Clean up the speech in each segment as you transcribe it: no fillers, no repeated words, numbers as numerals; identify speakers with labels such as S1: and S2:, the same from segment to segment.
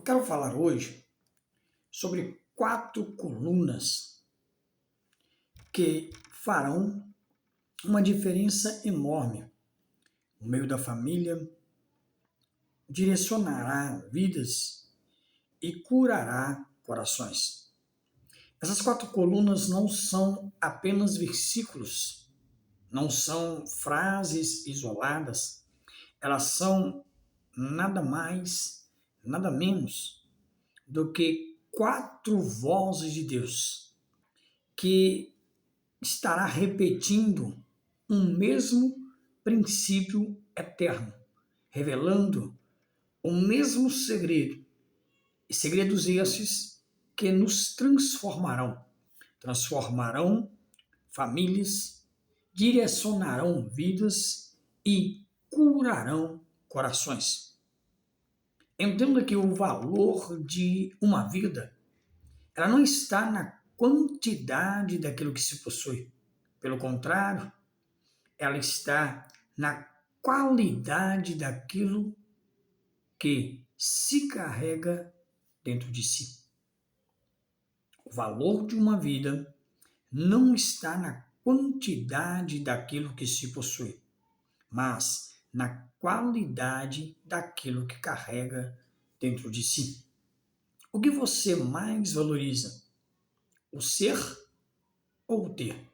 S1: Eu quero falar hoje sobre 4 colunas que farão uma diferença enorme no meio da família, direcionará vidas e curará corações. Essas 4 colunas não são apenas versículos, não são frases isoladas, elas são nada mais, nada menos do que 4 vozes de Deus que estará repetindo um mesmo princípio eterno, revelando o mesmo segredo, e segredos esses que nos transformarão famílias, direcionarão vidas e curarão corações. Entenda que o valor de uma vida, ela não está na quantidade daquilo que se possui. Pelo contrário, ela está na qualidade daquilo que se carrega dentro de si. O valor de uma vida não está na quantidade daquilo que se possui, mas na qualidade daquilo que carrega dentro de si. O que você mais valoriza? O ser ou o ter?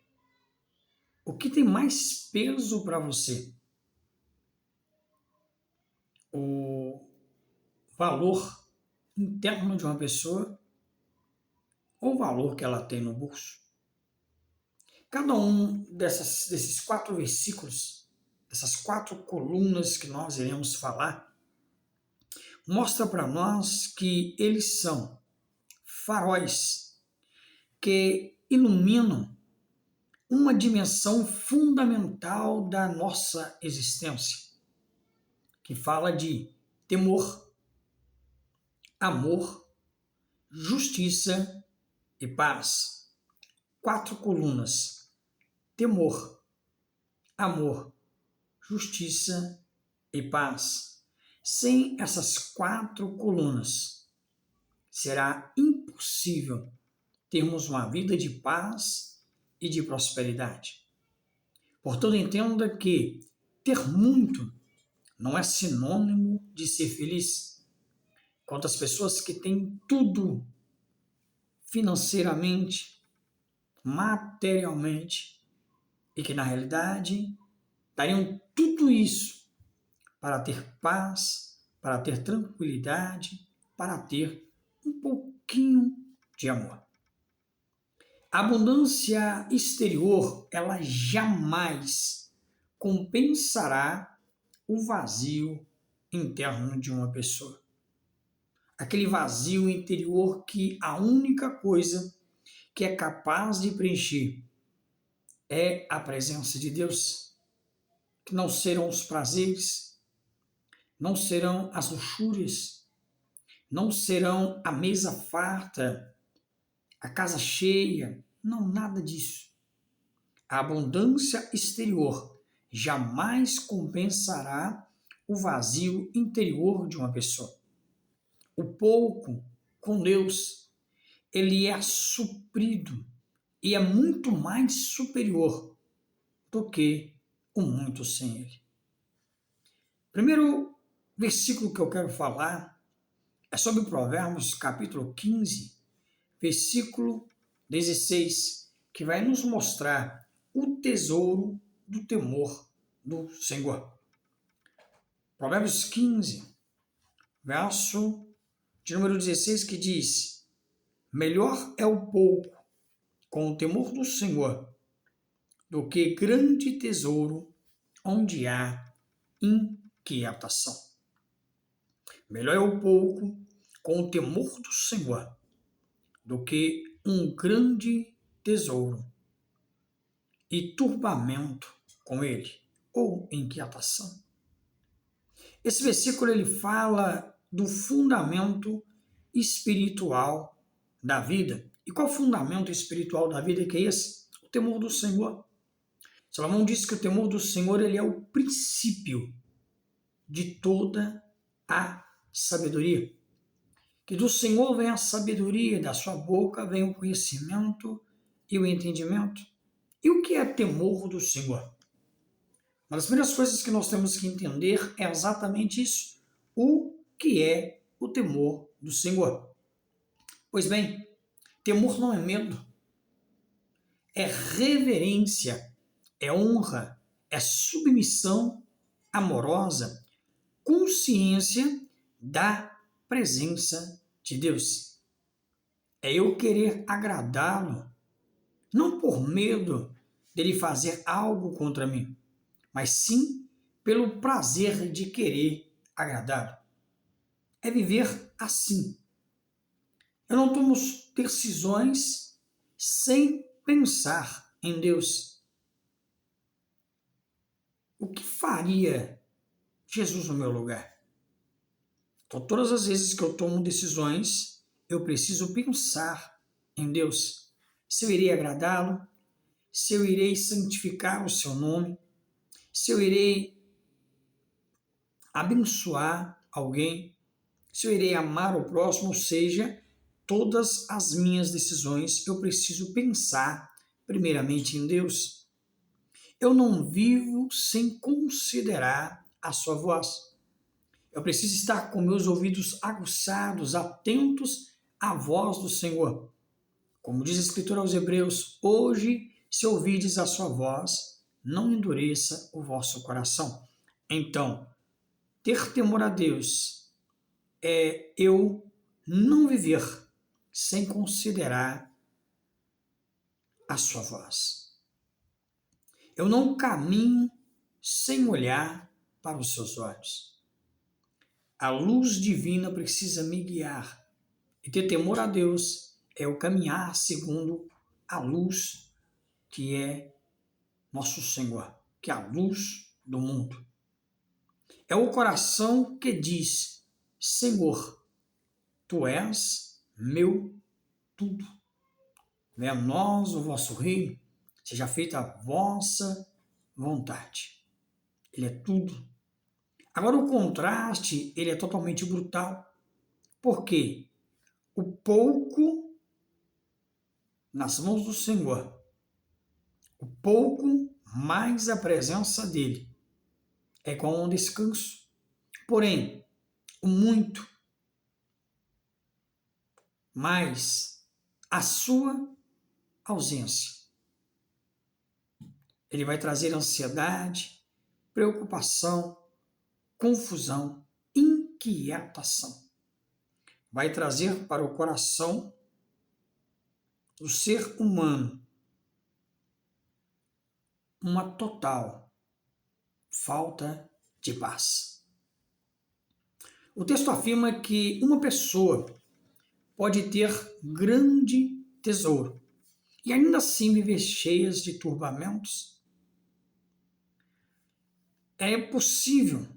S1: O que tem mais peso para você? O valor interno de uma pessoa ou o valor que ela tem no bolso? Cada um desses 4 versículos, dessas 4 colunas que nós iremos falar, mostra para nós que eles são faróis que iluminam uma dimensão fundamental da nossa existência, que fala de temor, amor, justiça e paz. 4 colunas: temor, amor, justiça e paz. Sem essas 4 colunas, será impossível termos uma vida de paz e de prosperidade. Portanto, entenda que ter muito não é sinônimo de ser feliz. Quantas pessoas que têm tudo financeiramente, materialmente, e que na realidade dariam tudo isso para ter paz, para ter tranquilidade, para ter um pouquinho de amor. A abundância exterior, ela jamais compensará o vazio interno de uma pessoa. Aquele vazio interior que a única coisa que é capaz de preencher é a presença de Deus. Que não serão os prazeres, não serão as luxúrias, não serão a mesa farta, a casa cheia, não, nada disso. A abundância exterior jamais compensará o vazio interior de uma pessoa. O pouco com Deus, ele é suprido e é muito mais superior do que o muito sem ele. Primeiro versículo que eu quero falar é sobre Provérbios capítulo 15, versículo 16, que vai nos mostrar o tesouro do temor do Senhor. Provérbios 15, verso de número 16, que diz: melhor é o pouco com o temor do Senhor do que grande tesouro onde há inquietação. Melhor é o pouco com o temor do Senhor do que um grande tesouro e turbamento com ele, ou inquietação. Esse versículo ele fala do fundamento espiritual da vida. E qual fundamento espiritual da vida que é esse? O temor do Senhor. Salomão diz que o temor do Senhor ele é o princípio de toda a sabedoria. Que do Senhor vem a sabedoria, da sua boca vem o conhecimento e o entendimento. E o que é temor do Senhor? Uma das primeiras coisas que nós temos que entender é exatamente isso. O que é o temor do Senhor? Pois bem, temor não é medo, é reverência, é honra, é submissão amorosa, consciência da presença de Deus. É eu querer agradá-lo, não por medo dele fazer algo contra mim, mas sim pelo prazer de querer agradá-lo. É viver assim. Eu não tomo decisões sem pensar em Deus. O que faria Jesus no meu lugar? Então, todas as vezes que eu tomo decisões, eu preciso pensar em Deus. Se eu irei agradá-lo, se eu irei santificar o seu nome, se eu irei abençoar alguém, se eu irei amar o próximo, ou seja, todas as minhas decisões eu preciso pensar primeiramente em Deus. Eu não vivo sem considerar a sua voz. Eu preciso estar com meus ouvidos aguçados, atentos à voz do Senhor. Como diz a Escritura aos Hebreus, hoje, se ouvides a sua voz, não endureça o vosso coração. Então, ter temor a Deus é eu não viver sem considerar a sua voz. Eu não caminho sem olhar para os seus olhos. A luz divina precisa me guiar. E ter temor a Deus é o caminhar segundo a luz que é nosso Senhor, que é a luz do mundo. É o coração que diz: Senhor, Tu és meu tudo. Venha a nós o vosso reino, seja feita a vossa vontade. Ele é tudo. Agora o contraste, ele é totalmente brutal. Por quê? O pouco nas mãos do Senhor, o pouco mais a presença dele, é igual a um descanso. Porém, o muito mais a sua ausência. Ele vai trazer ansiedade, preocupação, confusão, inquietação. Vai trazer para o coração do ser humano uma total falta de paz. O texto afirma que uma pessoa pode ter grande tesouro e ainda assim viver cheias de turbamentos. É possível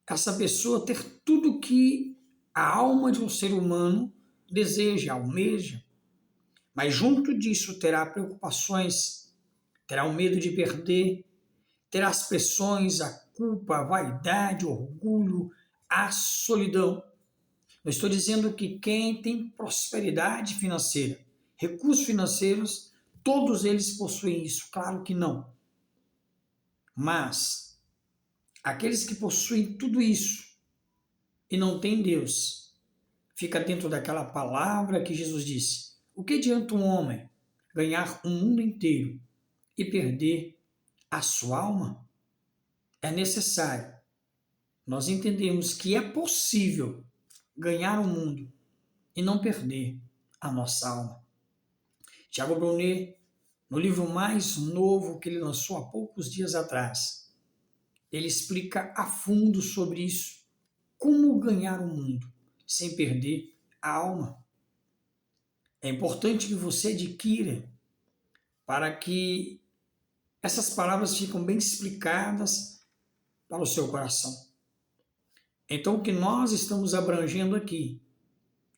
S1: essa pessoa ter tudo que a alma de um ser humano deseja, almeja, mas junto disso terá preocupações, terá o medo de perder, terá as pressões, a culpa, a vaidade, o orgulho, a solidão. Eu estou dizendo que quem tem prosperidade financeira, recursos financeiros, todos eles possuem isso, claro que não. Mas aqueles que possuem tudo isso e não têm Deus, fica dentro daquela palavra que Jesus disse: o que adianta um homem ganhar o mundo inteiro e perder a sua alma? É necessário nós entendemos que é possível ganhar o mundo e não perder a nossa alma. Tiago Brunet, no livro mais novo que ele lançou há poucos dias atrás, ele explica a fundo sobre isso, como ganhar o mundo sem perder a alma. É importante que você adquira para que essas palavras fiquem bem explicadas para o seu coração. Então, o que nós estamos abrangendo aqui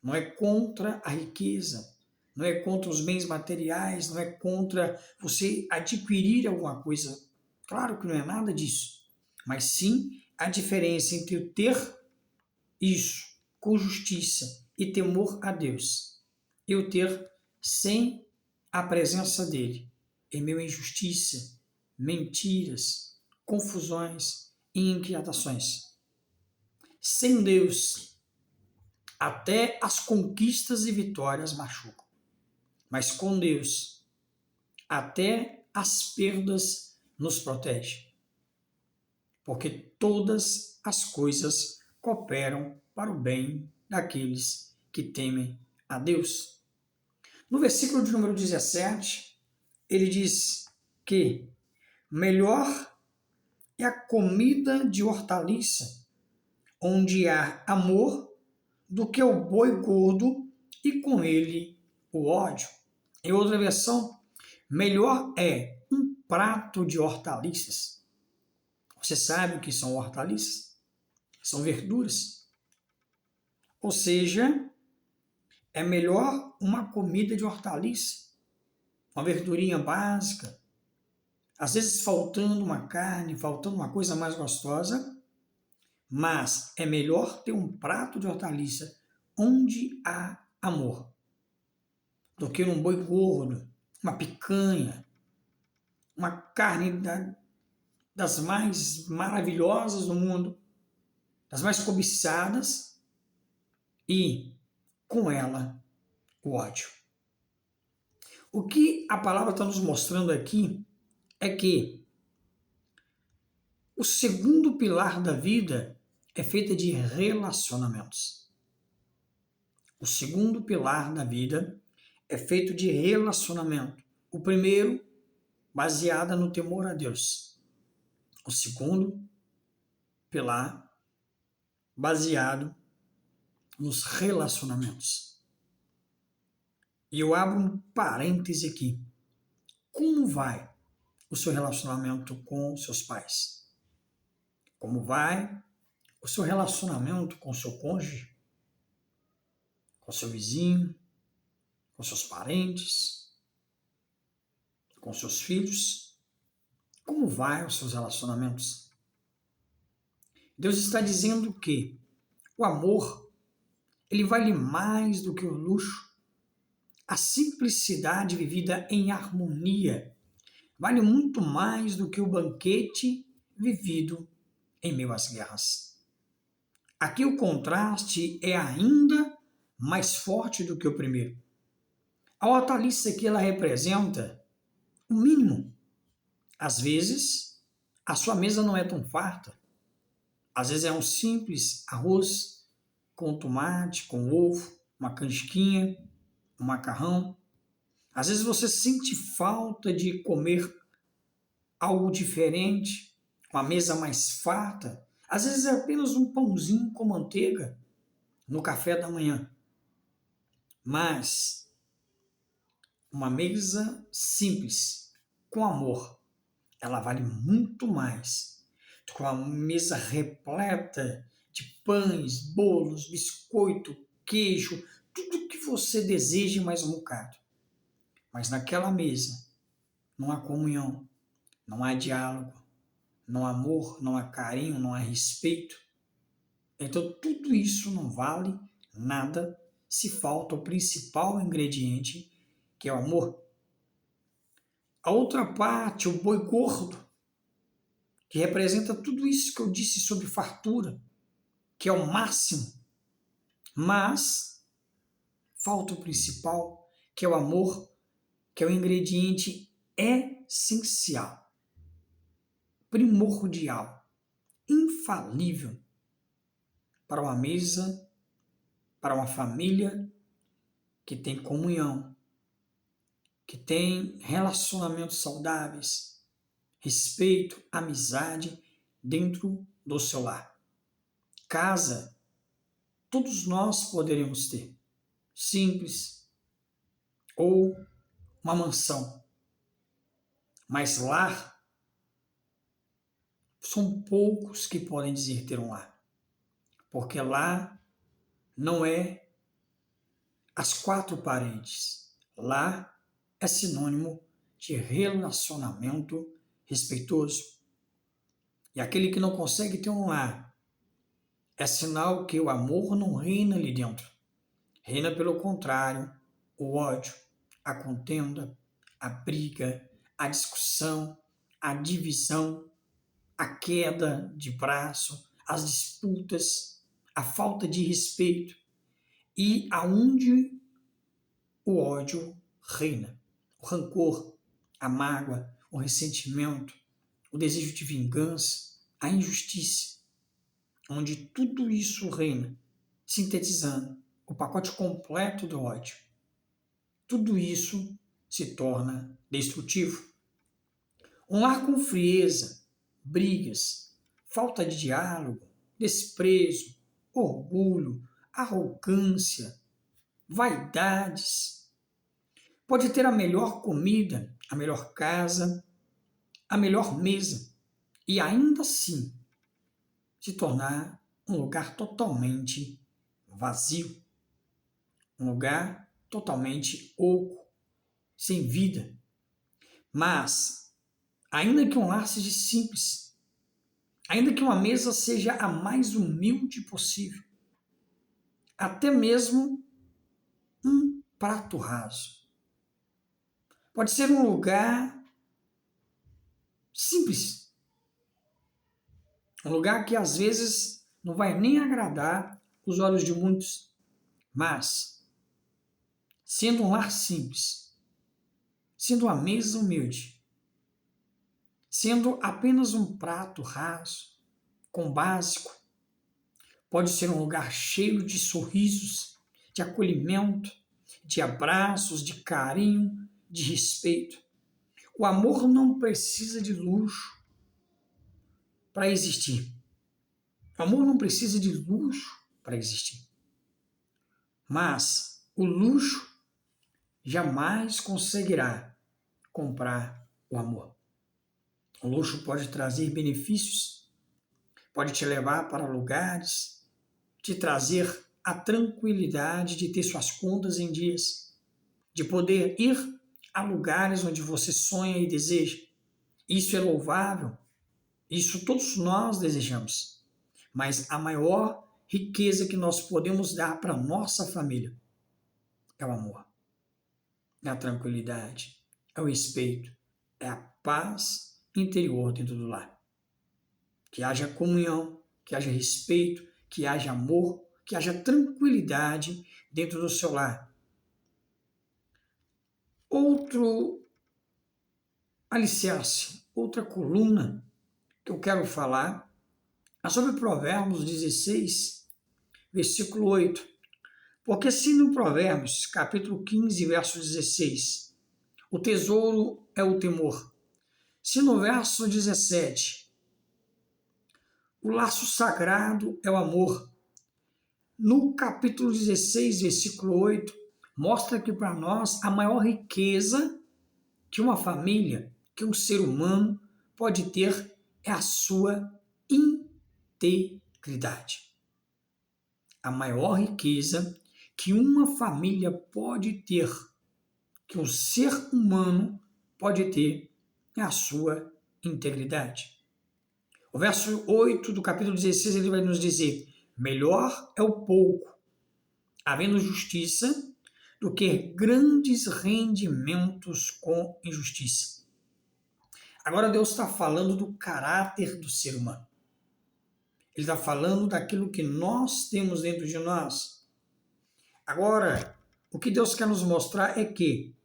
S1: não é contra a riqueza, não é contra os bens materiais, não é contra você adquirir alguma coisa. Claro que não é nada disso, mas sim a diferença entre o ter isso com justiça e temor a Deus, eu ter sem a presença dele, em meio à injustiça, mentiras, confusões e inquietações. Sem Deus, até as conquistas e vitórias machucam, mas com Deus, até as perdas nos protegem, porque todas as coisas cooperam para o bem daqueles que temem a Deus. No versículo de número 17, ele diz que melhor é a comida de hortaliça, onde há amor, do que o boi gordo e com ele o ódio. Em outra versão, melhor é um prato de hortaliças. Você sabe o que são hortaliças? São verduras. Ou seja, é melhor uma comida de hortaliça, uma verdurinha básica, às vezes faltando uma carne, faltando uma coisa mais gostosa, mas é melhor ter um prato de hortaliça onde há amor, do que um boi gordo, uma picanha, uma carne das mais maravilhosas do mundo, das mais cobiçadas, e com ela o ódio. O que a palavra está nos mostrando aqui é que o segundo pilar da vida é feito de relacionamentos. O segundo pilar da vida é feito de relacionamento. O primeiro, baseado no temor a Deus. O segundo pilar, baseado nos relacionamentos. E eu abro um parêntese aqui. Como vai o seu relacionamento com seus pais? Como vai o seu relacionamento com seu cônjuge? Com seu vizinho? Com seus parentes? Com seus filhos? Como vai os seus relacionamentos? Deus está dizendo que o amor, ele vale mais do que o luxo. A simplicidade vivida em harmonia vale muito mais do que o banquete vivido em meio às guerras. Aqui o contraste é ainda mais forte do que o primeiro. A hortaliça que ela representa o mínimo. Às vezes, a sua mesa não é tão farta. Às vezes é um simples arroz com tomate, com ovo, uma canjiquinha, um macarrão. Às vezes você sente falta de comer algo diferente, uma mesa mais farta. Às vezes é apenas um pãozinho com manteiga no café da manhã. Mas uma mesa simples, com amor, ela vale muito mais do que uma mesa repleta de pães, bolos, biscoito, queijo, tudo que você deseja mais um bocado. Mas naquela mesa não há comunhão, não há diálogo, não há amor, não há carinho, não há respeito. Então tudo isso não vale nada se falta o principal ingrediente, que é o amor. A outra parte, o boi gordo, que representa tudo isso que eu disse sobre fartura, que é o máximo, mas falta o principal, que é o amor, que é o ingrediente essencial, primordial, infalível para uma mesa, para uma família que tem comunhão, que tem relacionamentos saudáveis, respeito, amizade dentro do seu lar. Casa, todos nós poderíamos ter, simples, ou uma mansão. Mas lar, são poucos que podem dizer ter um lar. Porque lar não é as quatro paredes. Lar é sinônimo de relacionamento respeitoso. E aquele que não consegue ter um lar é sinal que o amor não reina ali dentro. Reina, pelo contrário, o ódio, a contenda, a briga, a discussão, a divisão, a queda de braço, as disputas, a falta de respeito e aonde o ódio reina. O rancor, a mágoa, o ressentimento, o desejo de vingança, a injustiça, onde tudo isso reina, sintetizando o pacote completo do ódio. Tudo isso se torna destrutivo. Um lar com frieza, brigas, falta de diálogo, desprezo, orgulho, arrogância, vaidades. Pode ter a melhor comida, a melhor casa, a melhor mesa e ainda assim se tornar um lugar totalmente vazio, um lugar totalmente oco, sem vida. Mas, ainda que um lar seja simples, ainda que uma mesa seja a mais humilde possível, até mesmo um prato raso, pode ser um lugar simples, um lugar que às vezes não vai nem agradar os olhos de muitos, mas, sendo um lar simples, sendo uma mesa humilde, sendo apenas um prato raso, com básico, pode ser um lugar cheio de sorrisos, de acolhimento, de abraços, de carinho, de respeito. O amor não precisa de luxo para existir. O amor não precisa de luxo para existir. Mas o luxo jamais conseguirá comprar o amor. O luxo pode trazer benefícios, pode te levar para lugares, te trazer a tranquilidade de ter suas contas em dias, de poder ir a lugares onde você sonha e deseja. Isso é louvável, isso todos nós desejamos. Mas a maior riqueza que nós podemos dar para a nossa família é o amor, é a tranquilidade, é o respeito, é a paz interior dentro do lar. Que haja comunhão, que haja respeito, que haja amor, que haja tranquilidade dentro do seu lar. Outro alicerce, outra coluna que eu quero falar é sobre Provérbios 16, versículo 8. Porque se no Provérbios, capítulo 15, verso 16, o tesouro é o temor, se no verso 17, o laço sagrado é o amor, no capítulo 16, versículo 8, mostra que para nós a maior riqueza que uma família, que um ser humano pode ter é a sua integridade. A maior riqueza que uma família pode ter, que um ser humano pode ter, é a sua integridade. O verso 8 do capítulo 16 ele vai nos dizer: melhor é o pouco, havendo justiça, do que grandes rendimentos com injustiça. Agora Deus está falando do caráter do ser humano. Ele está falando daquilo que nós temos dentro de nós. Agora, o que Deus quer nos mostrar é que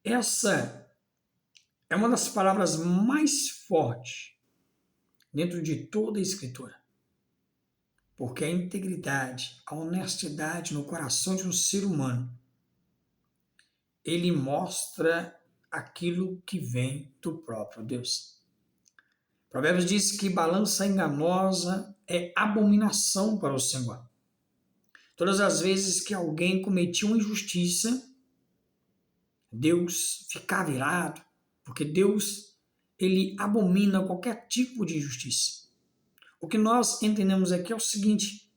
S1: essa é uma das palavras mais fortes dentro de toda a Escritura. Porque a integridade, a honestidade no coração de um ser humano, ele mostra aquilo que vem do próprio Deus. Provérbios diz que balança enganosa é abominação para o Senhor. Todas as vezes que alguém cometia uma injustiça, Deus ficava irado, porque Deus ele abomina qualquer tipo de injustiça. O que nós entendemos aqui é o seguinte: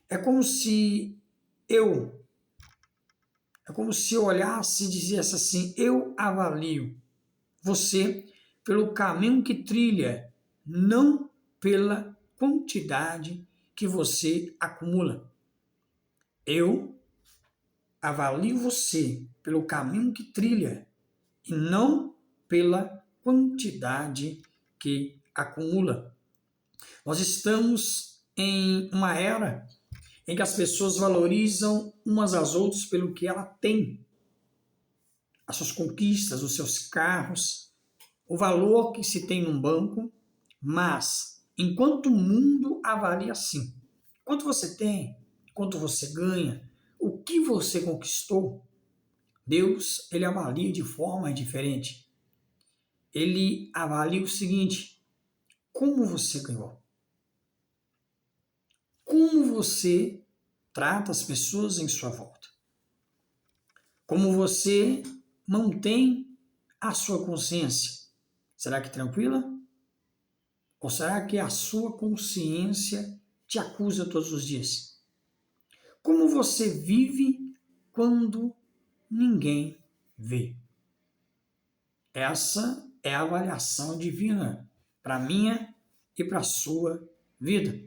S1: é como se eu olhasse e dissesse assim: eu avalio você pelo caminho que trilha, não pela quantidade que você acumula. Eu avalio você pelo caminho que trilha e não pela quantidade que acumula. Nós estamos em uma era em que as pessoas valorizam umas às outras pelo que ela tem, as suas conquistas, os seus carros, o valor que se tem num banco, mas enquanto o mundo avalia assim, quanto você tem, quanto você ganha, o que você conquistou, Deus, ele avalia de forma diferente. Ele avalia o seguinte: como você ganhou? Como você trata as pessoas em sua volta? Como você mantém a sua consciência? Será que tranquila? Ou será que a sua consciência te acusa todos os dias? Como você vive quando ninguém vê? Essa é a avaliação divina para a minha e para a sua vida.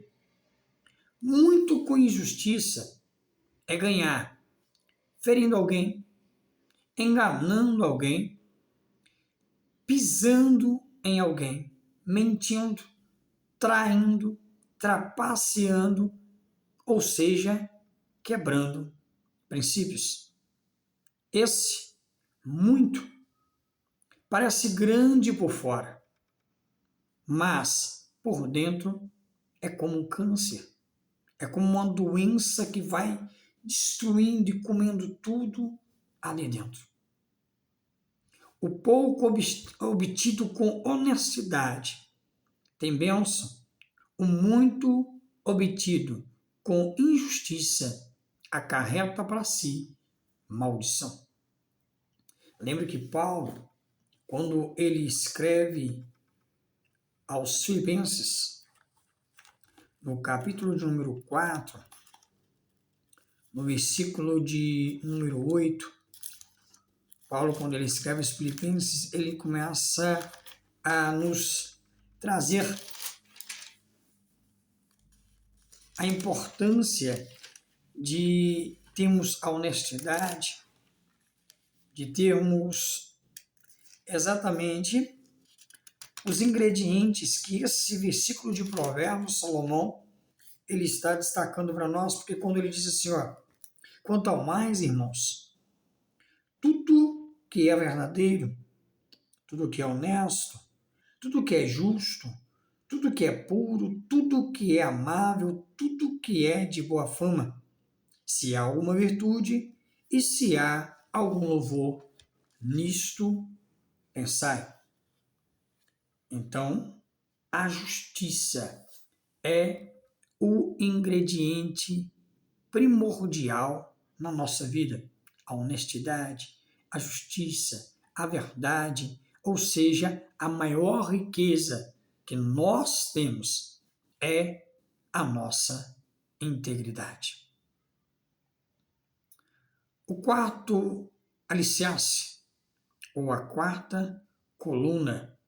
S1: Muito com injustiça é ganhar ferindo alguém, enganando alguém, pisando em alguém, mentindo, traindo, trapaceando, ou seja, quebrando princípios. Esse, muito, parece grande por fora, mas por dentro é como um câncer, é como uma doença que vai destruindo e comendo tudo ali dentro. O pouco obtido com honestidade tem bênção, o muito obtido com injustiça acarreta para si maldição. Lembre que Paulo, quando ele escreve aos Filipenses, no capítulo de número 4, no versículo de número 8, Paulo, quando ele escreve os Filipenses, ele começa a nos trazer a importância de termos a honestidade, de termos exatamente os ingredientes que esse versículo de Provérbios, Salomão, ele está destacando para nós, porque quando ele diz assim, ó, quanto ao mais, irmãos, tudo que é verdadeiro, tudo que é honesto, tudo que é justo, tudo que é puro, tudo que é amável, tudo que é de boa fama, se há alguma virtude e se há algum louvor, nisto pensai. Então, a justiça é o ingrediente primordial na nossa vida. A honestidade, a justiça, a verdade, ou seja, a maior riqueza que nós temos é a nossa integridade. O quarto alicerce, ou a quarta coluna,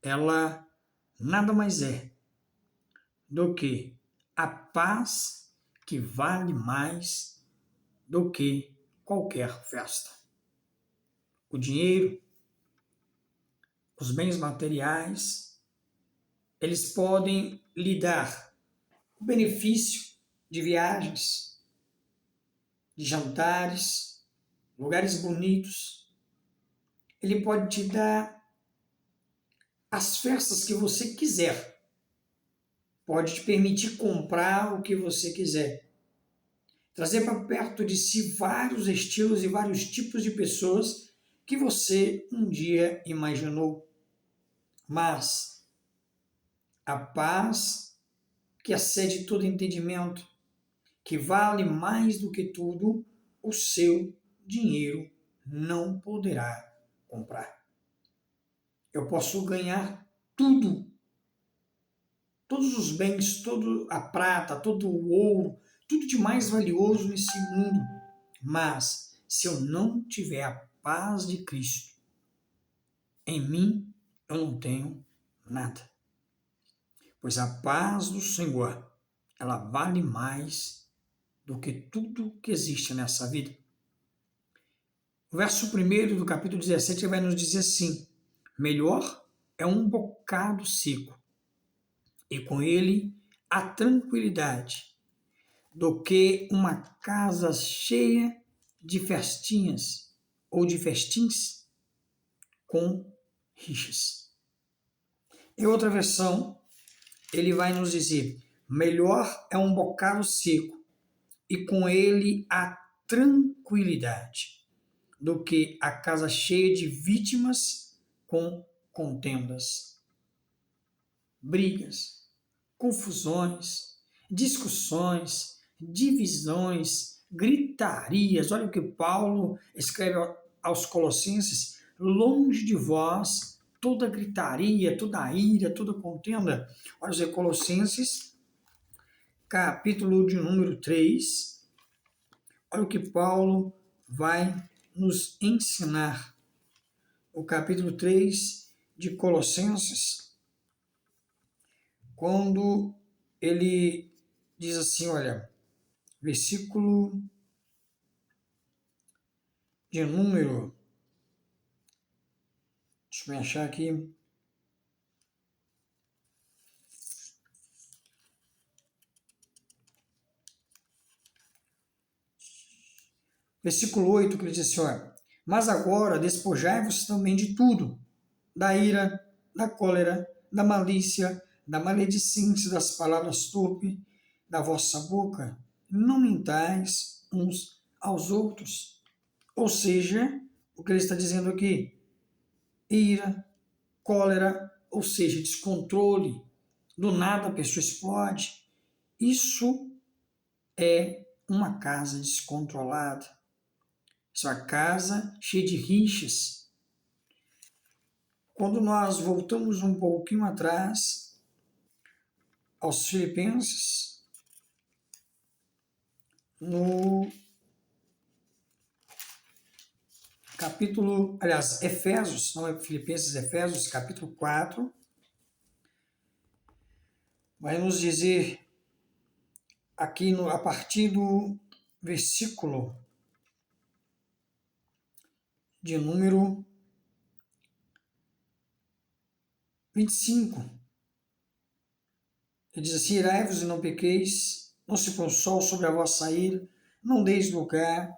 S1: ela nada mais é do que a paz que vale mais do que qualquer festa. O dinheiro, os bens materiais, eles podem lhe dar o benefício de viagens, de jantares, lugares bonitos. Ele pode te dar as festas que você quiser. Pode te permitir comprar o que você quiser. Trazer para perto de si vários estilos e vários tipos de pessoas que você um dia imaginou. Mas a paz que excede todo entendimento, que vale mais do que tudo, o seu dinheiro não poderá comprar. Eu posso ganhar tudo, todos os bens, toda a prata, todo o ouro, tudo de mais valioso nesse mundo, mas se eu não tiver a paz de Cristo em mim, eu não tenho nada. Pois a paz do Senhor ela vale mais do que tudo que existe nessa vida. O verso 1 do capítulo 17 vai nos dizer assim: melhor é um bocado seco, e com ele a tranquilidade, do que uma casa cheia de festinhas ou de festins com rixas. Em outra versão, ele vai nos dizer: melhor é um bocado seco, e com ele a tranquilidade, do que a casa cheia de vítimas com contendas, brigas, confusões, discussões, divisões, gritarias. Olha o que Paulo escreve aos Colossenses: longe de vós toda gritaria, toda ira, toda contenda. Olha os Colossenses, capítulo de número 3. Olha o que Paulo vai nos ensinar. O capítulo 3 de Colossenses, quando ele diz assim, olha, versículo de número, deixa eu achar aqui, versículo 8, que ele diz assim, olha, mas agora despojai-vos também de tudo, da ira, da cólera, da malícia, da maledicência, das palavras torpes da vossa boca, não mentais uns aos outros. Ou seja, o que ele está dizendo aqui, ira, cólera, ou seja, descontrole, do nada a pessoa explode. Isso é uma casa descontrolada. Isso é uma casa cheia de rixas. Quando nós voltamos um pouquinho atrás aos Filipenses, no capítulo, aliás, Efésios, não é Filipenses, Efésios, capítulo 4, vai nos dizer aqui a partir do versículo de número 25. Ele diz assim, irai-vos e não pequeis, não se põe o sol sobre a vossa ira, não deis lugar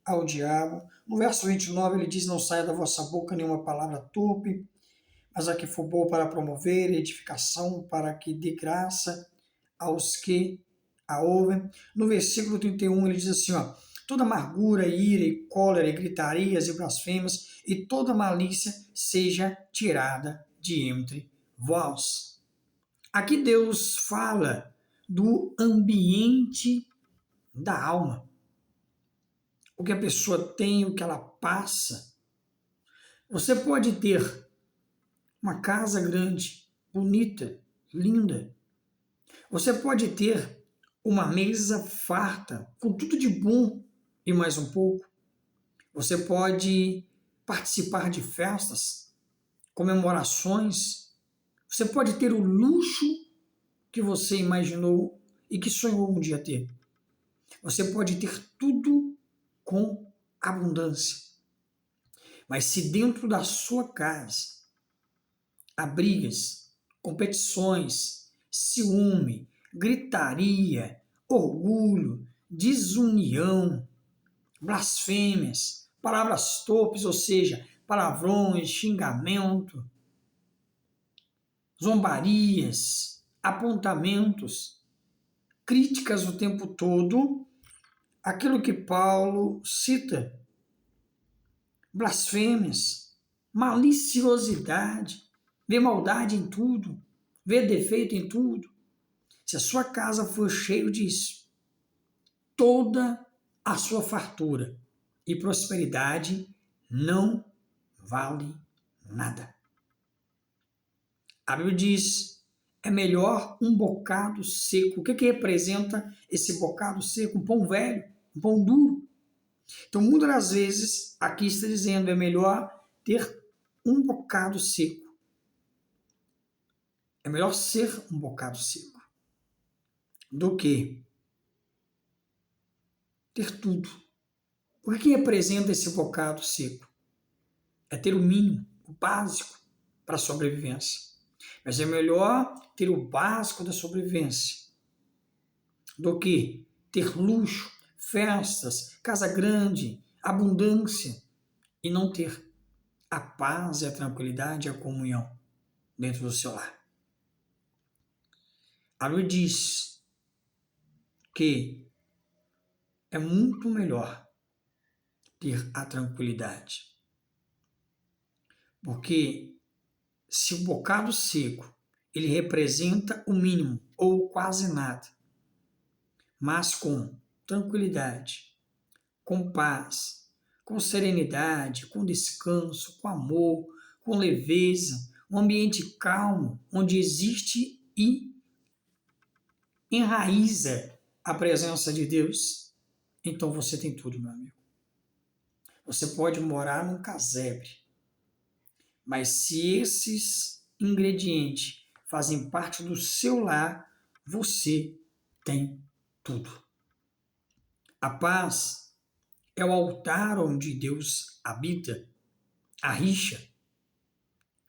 S1: ao diabo. No verso 29 ele diz, não saia da vossa boca nenhuma palavra torpe, mas a que for boa para promover edificação, para que dê graça aos que a ouvem. No versículo 31 ele diz assim, ó, toda amargura, ira e cólera e gritarias e blasfêmias e toda malícia seja tirada de entre vós. Aqui Deus fala do ambiente da alma. O que a pessoa tem, o que ela passa. Você pode ter uma casa grande, bonita, linda. Você pode ter uma mesa farta, com tudo de bom e mais um pouco. Você pode participar de festas, comemorações. Você pode ter o luxo que você imaginou e que sonhou um dia ter. Você pode ter tudo com abundância. Mas se dentro da sua casa há brigas, competições, ciúme, gritaria, orgulho, desunião, blasfêmias, palavras torpes, ou seja, palavrões, xingamento, zombarias, apontamentos, críticas o tempo todo, aquilo que Paulo cita, blasfêmias, maliciosidade, vê maldade em tudo, vê defeito em tudo. Se a sua casa for cheia disso, toda a sua fartura e prosperidade não vale nada. A Bíblia diz, é melhor um bocado seco. O que representa esse bocado seco? Um pão velho, um pão duro. Então, muitas das vezes, aqui está dizendo, é melhor ter um bocado seco. É melhor ser um bocado seco. do que ter tudo. O que representa esse bocado seco? É ter o mínimo, o básico para a sobrevivência. Mas é melhor ter o básico da sobrevivência do que ter luxo, festas, casa grande, abundância e não ter a paz e a tranquilidade e a comunhão dentro do seu lar. A Bíblia diz que é muito melhor ter a tranquilidade. Porque se o bocado seco, ele representa o mínimo ou quase nada, mas com tranquilidade, com paz, com serenidade, com descanso, com amor, com leveza, um ambiente calmo, onde existe e enraiza a presença de Deus, então você tem tudo, meu amigo. Você pode morar num casebre, mas se esses ingredientes fazem parte do seu lar, você tem tudo. A paz é o altar onde Deus habita. A rixa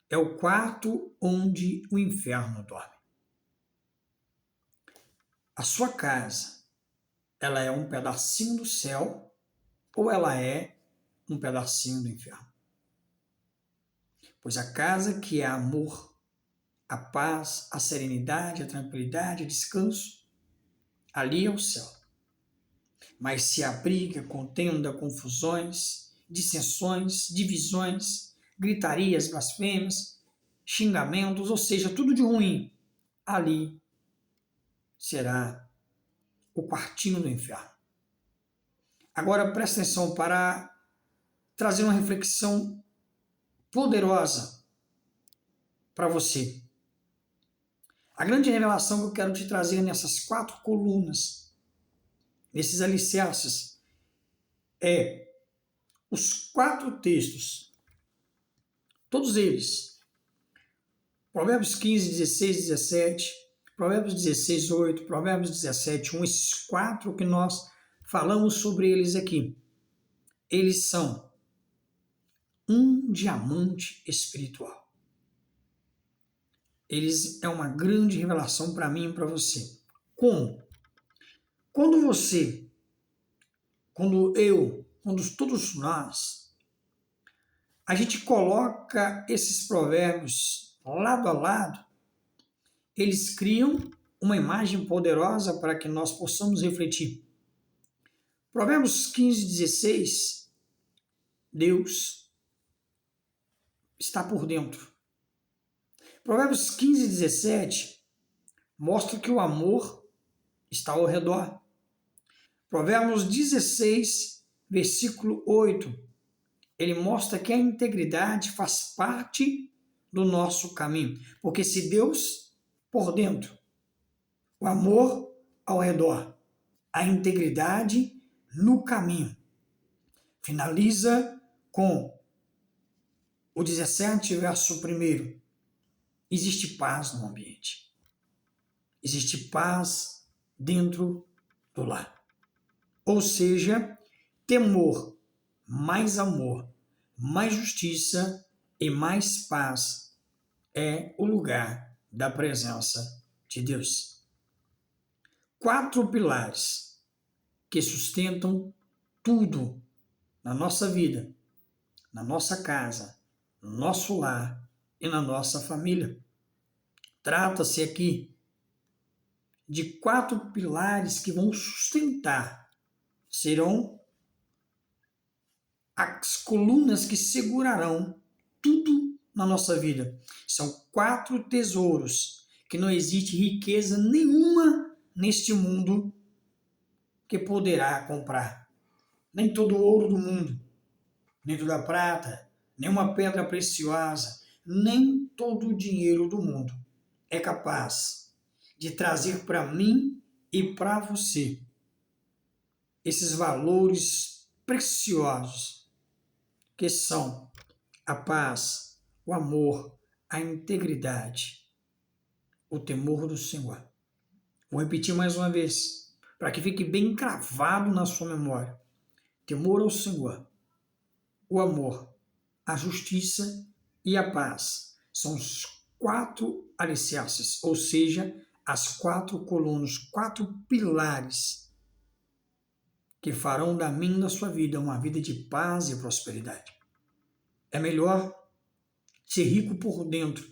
S1: é o quarto onde o inferno dorme. A sua casa, ela é um pedacinho do céu ou ela é um pedacinho do inferno? Pois a casa que é amor, a paz, a serenidade, a tranquilidade, o descanso, ali é o céu. Mas se abriga contenda, confusões, dissensões, divisões, gritarias, blasfêmias, xingamentos, ou seja, tudo de ruim, ali será o quartinho do inferno. Agora presta atenção para trazer uma reflexão poderosa para você. A grande revelação que eu quero te trazer nessas 4 colunas, nesses alicerces, é os 4 textos, todos eles, Provérbios 15, 16, 17, Provérbios 16, 8, Provérbios 17, 1, esses 4 que nós falamos sobre eles aqui, eles são um diamante espiritual. Eles é uma grande revelação para mim e para você. Como? Quando você, quando eu, quando todos nós, a gente coloca esses provérbios lado a lado, eles criam uma imagem poderosa para que nós possamos refletir. Provérbios 15, 16, Deus está por dentro. Provérbios 15, 17, mostra que o amor está ao redor. Provérbios 16, versículo 8, ele mostra que a integridade faz parte do nosso caminho. Porque se Deus por dentro, o amor ao redor, a integridade no caminho. Finaliza com o 17, verso 1. Existe paz no ambiente. Existe paz dentro do lar. Ou seja, temor, mais amor, mais justiça e mais paz é o lugar da presença de Deus. 4 pilares que sustentam tudo na nossa vida, na nossa casa, no nosso lar e na nossa família. Trata-se aqui de 4 pilares que vão sustentar, serão as colunas que segurarão tudo na nossa vida. São 4 tesouros que não existe riqueza nenhuma neste mundo que poderá comprar. Nem todo o ouro do mundo, nem toda a prata, nem uma pedra preciosa, nem todo o dinheiro do mundo é capaz de trazer para mim e para você esses valores preciosos que são a paz, o amor, a integridade, o temor do Senhor. Vou repetir mais uma vez, para que fique bem cravado na sua memória. Temor ao Senhor, o amor, a justiça e a paz são os 4 alicerces, ou seja, as 4 colunas, 4 pilares que farão da minha e da sua vida uma vida de paz e prosperidade. É melhor ser rico por dentro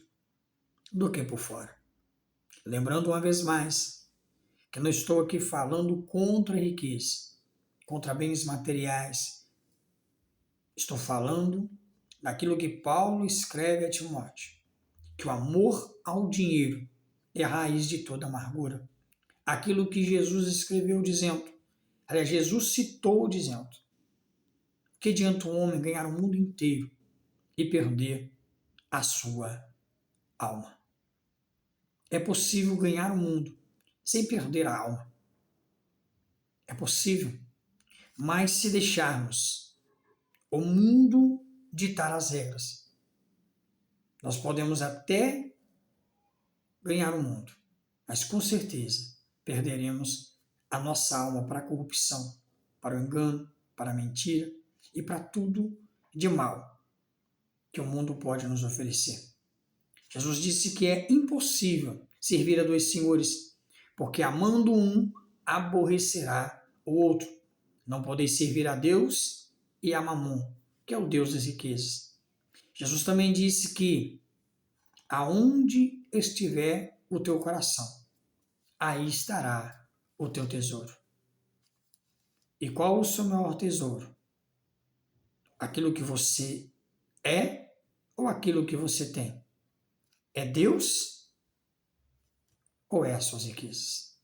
S1: do que por fora. Lembrando uma vez mais que não estou aqui falando contra a riqueza, contra bens materiais. Estou falando daquilo que Paulo escreve a Timóteo, que o amor ao dinheiro é a raiz de toda amargura. Aquilo que Jesus escreveu dizendo, aliás, Jesus citou dizendo, que adianta um homem ganhar o mundo inteiro e perder a sua alma? É possível ganhar o mundo sem perder a alma. É possível, mas se deixarmos o mundo ditar as regras, nós podemos até ganhar o mundo, mas com certeza perderemos a nossa alma para a corrupção, para o engano, para a mentira e para tudo de mal que o mundo pode nos oferecer. Jesus disse que é impossível servir a 2 senhores, porque amando um, aborrecerá o outro. Não podeis servir a Deus e a Mamon, que é o Deus das riquezas. Jesus também disse que aonde estiver o teu coração, aí estará o teu tesouro. E qual o seu maior tesouro? Aquilo que você é ou aquilo que você tem? É Deus ou é as suas riquezas?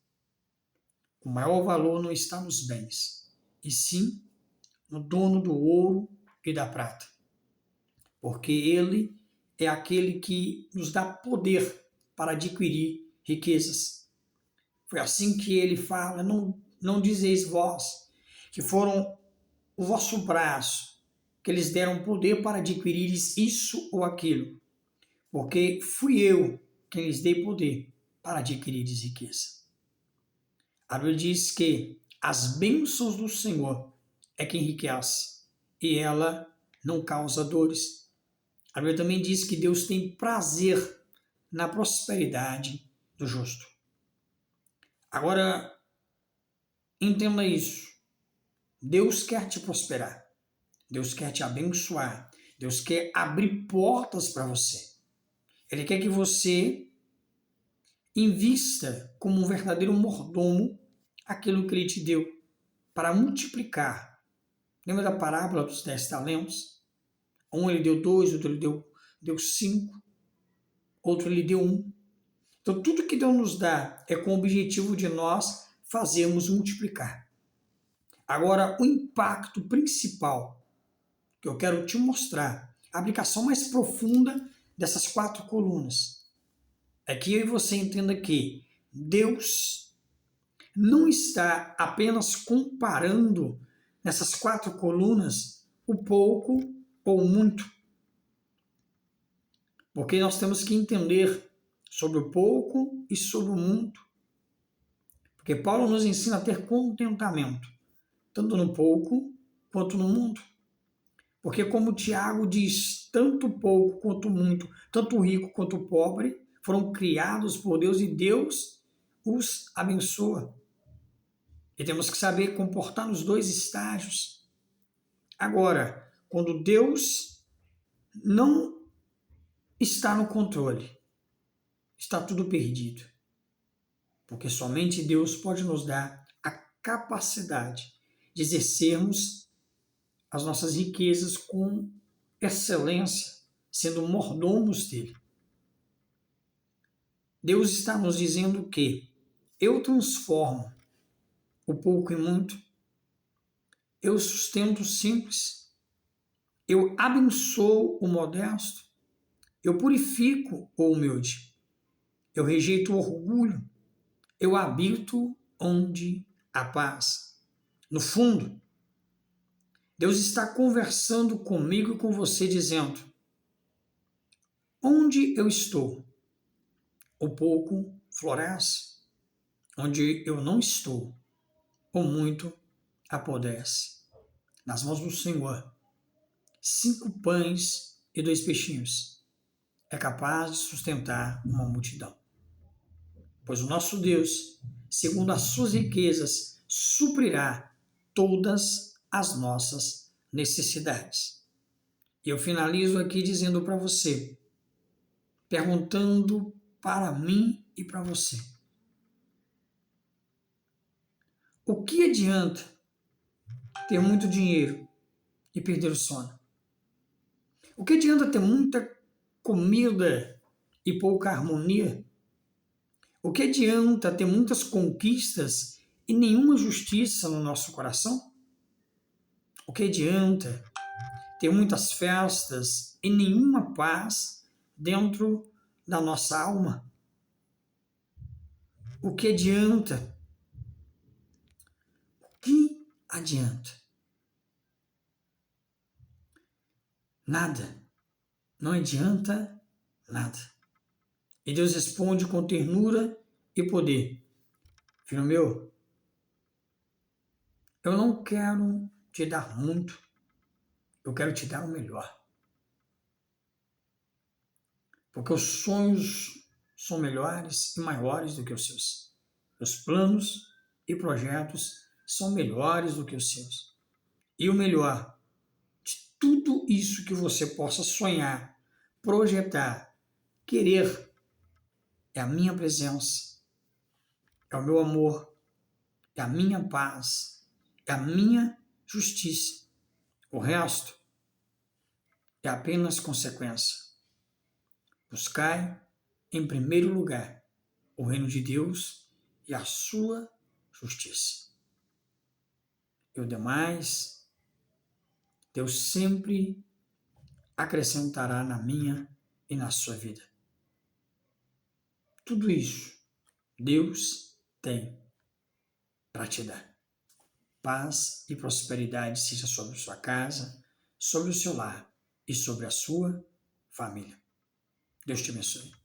S1: O maior valor não está nos bens, e sim no dono do ouro e da prata. Porque ele é aquele que nos dá poder para adquirir riquezas. Foi assim que ele fala, não dizeis vós, que foram o vosso braço, que eles deram poder para adquirires isso ou aquilo. Porque fui eu quem lhes dei poder para adquirires riqueza. A Bíblia diz que as bênçãos do Senhor é que enriquece, e ela não causa dores. A Bíblia também diz que Deus tem prazer na prosperidade do justo. Agora, entenda isso. Deus quer te prosperar. Deus quer te abençoar. Deus quer abrir portas para você. Ele quer que você invista como um verdadeiro mordomo aquilo que ele te deu para multiplicar. Lembra da parábola dos 10 talentos? Um ele deu 2, outro ele deu 5, outro ele deu 1. Então tudo que Deus nos dá é com o objetivo de nós fazermos multiplicar. Agora, o impacto principal que eu quero te mostrar, a aplicação mais profunda dessas 4 colunas, é que eu e você entenda que Deus não está apenas comparando nessas 4 colunas o pouco ou o muito. Porque nós temos que entender sobre o pouco e sobre o muito. Porque Paulo nos ensina a ter contentamento, tanto no pouco quanto no muito. Porque como Tiago diz, tanto pouco quanto muito, tanto rico quanto pobre, foram criados por Deus e Deus os abençoa. E temos que saber comportar nos 2 estágios. Agora, quando Deus não está no controle, está tudo perdido. Porque somente Deus pode nos dar a capacidade de exercermos as nossas riquezas com excelência, sendo mordomos dele. Deus está nos dizendo que eu transformo o pouco em muito, eu sustento o simples, eu abençoo o modesto, eu purifico o humilde, eu rejeito o orgulho, eu habito onde há paz. No fundo, Deus está conversando comigo e com você, dizendo: onde eu estou, o pouco floresce, onde eu não estou, ou muito apodrece. Nas mãos do Senhor, 5 pães e 2 peixinhos é capaz de sustentar uma multidão. Pois o nosso Deus, segundo as suas riquezas, suprirá todas as nossas necessidades. E eu finalizo aqui dizendo para você, perguntando para mim e para você: o que adianta ter muito dinheiro e perder o sono? O que adianta ter muita comida e pouca harmonia? O que adianta ter muitas conquistas e nenhuma justiça no nosso coração? O que adianta ter muitas festas e nenhuma paz dentro da nossa alma? O que adianta? O que adianta? Nada. Não adianta nada. E Deus responde com ternura e poder: filho meu, eu não quero te dar muito, eu quero te dar o melhor. Porque os sonhos são melhores e maiores do que os seus. Os planos e projetos são melhores do que os seus. E o melhor de tudo isso que você possa sonhar, projetar, querer, é a minha presença, é o meu amor, é a minha paz, é a minha justiça. O resto é apenas consequência. Buscai, em primeiro lugar, o reino de Deus e a sua justiça. E o demais, Deus sempre acrescentará na minha e na sua vida. Tudo isso Deus tem para te dar. Paz e prosperidade seja sobre a sua casa, sobre o seu lar e sobre a sua família. Deus te abençoe.